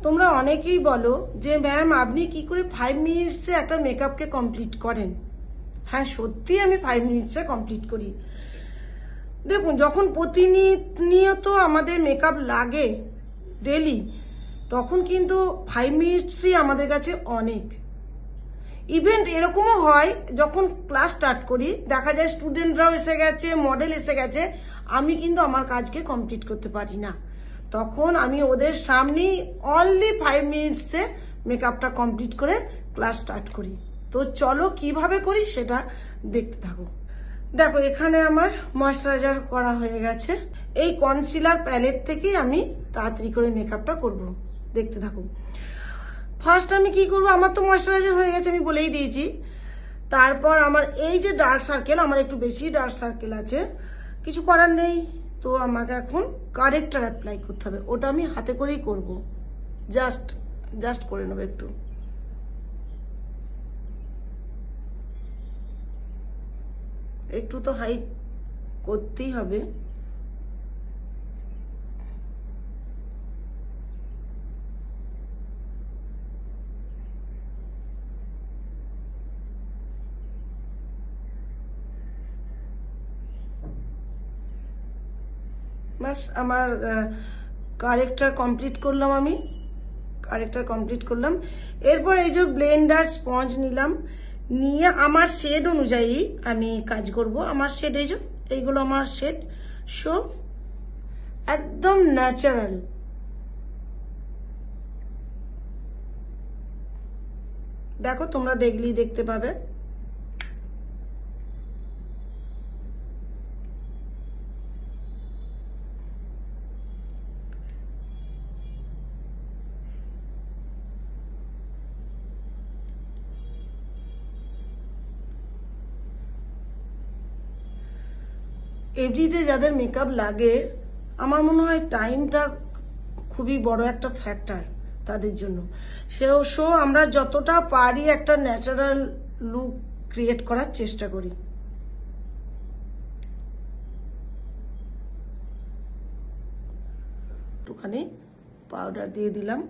তোমরা অনেকেই বলো যে ম্যাম আপনি কি করে 5 মিনিটসে একটা মেকআপকে কমপ্লিট করেন। হ্যাঁ, সত্যি আমি 5 মিনিটসে কমপ্লিট করি। দেখুন, যখন প্রতিনিয়ত আমাদের মেকআপ লাগে ডেলি, তখন কিন্তু 5 মিনিটসই আমাদের কাছে অনেক। ইভেন্ট এরকমও হয়, যখন ক্লাস স্টার্ট করি দেখা যায় স্টুডেন্টরাও এসে গেছে, মডেল এসে গেছে, আমি কিন্তু আমার কাজকে কমপ্লিট করতে পারি না। তখন আমি ওদের সামনেই অনলি 5 মিনিটসে মেকআপটা কমপ্লিট করে ক্লাস স্টার্ট করি। তো চলো কিভাবে করি সেটা দেখতে থাকো। দেখো, এখানে আমার ময়শ্চারাইজার করা হয়ে গেছে। এই কনসিলার প্যালেট থেকেই আমি তাড়াতাড়ি করে মেকআপটা করব, দেখতে থাকো। ফার্স্ট আমি কি করবো, আমার তো ময়শ্চারাইজার হয়ে গেছে, আমি বলেই দিয়েছি। তারপর আমার এই যে ডার্ক সার্কেল, আমার একটু বেশি ডার্ক সার্কেল আছে, কিছু করার নেই। তো আমাকে এখন কারেক্টার অ্যাপ্লাই করতে হবে, ওটা আমি হাতে করেই করব। জাস্ট করে নেবো একটু। একটু তো হাইট করতেই হবে। বাস, আমার কারেক্টার কমপ্লিট করলাম। এরপর এই যে ব্লেন্ডার স্পঞ্জ নিলাম, নিয়ে আমার শেড অনুযায়ী আমি কাজ করব। আমার শেড এই যে এইগুলো আমার শেড, সো একদম ন্যাচারাল। দেখো, তোমরা দেখলেই দেখতে পাবে। এভরিডে যাদের মেকআপ লাগে, আমার মনে হয় টাইমটা খুবই বড় একটা ফ্যাক্টর তাদের জন্য। সো আমরা যতটা পারি একটা ন্যাচারাল লুক ক্রিয়েট করার চেষ্টা করি। একটুখানি পাউডার দিয়ে দিলাম।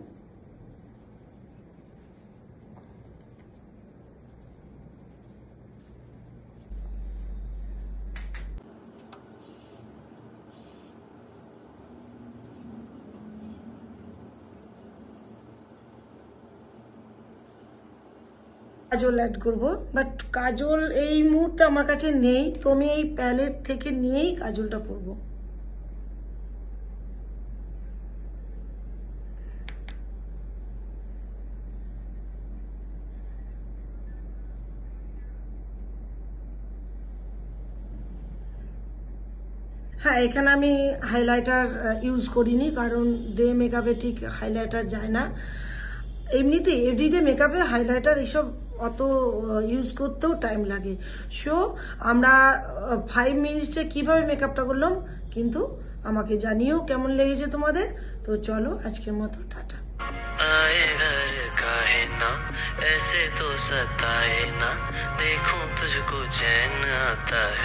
কাজল অ্যাড করব, বাট কাজল এই মুহূর্তে আমার কাছে নেই, তো আমি এই প্যালেট থেকে নিয়েই কাজলটা পরব। হ্যাঁ, এখানে আমি হাইলাইটার ইউজ করিনি, কারণ ডে মেকআপে ঠিক হাইলাইটার যায় না। এমনিতে এভরিডে মেকআপে হাইলাইটার এইসব অত ইউজ করতেও টাইম লাগে। সো আমরা 5 মিনিটসে কিভাবে মেকআপটা করলাম, কিন্তু আমাকে জানিও কেমন লেগেছে তোমাদের। তো চলো, আজকের মতো টাটা। आए घर का है ना, ऐसे तो सताए ना, देखूं तुझको चैन आता है।